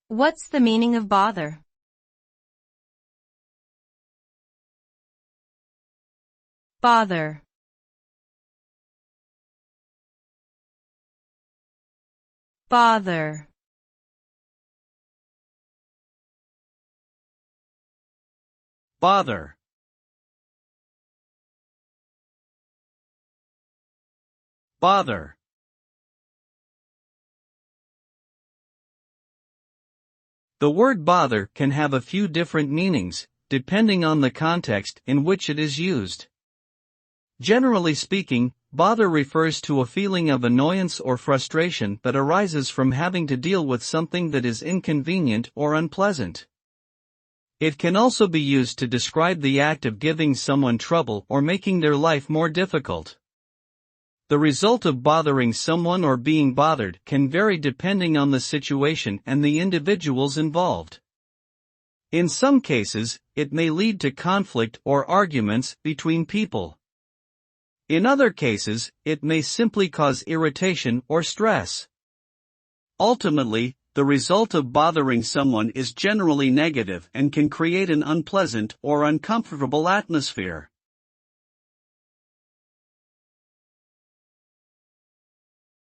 What's the meaning of bother? Bother. Bother. Bother. Bother. The word bother can have a few different meanings, depending on the context in which it is used. Generally speaking, bother refers to a feeling of annoyance or frustration that arises from having to deal with something that is inconvenient or unpleasant. It can also be used to describe the act of giving someone trouble or making their life more difficult. The result of bothering someone or being bothered can vary depending on the situation and the individuals involved. In some cases, it may lead to conflict or arguments between people. In other cases, it may simply cause irritation or stress. Ultimately, the result of bothering someone is generally negative and can create an unpleasant or uncomfortable atmosphere.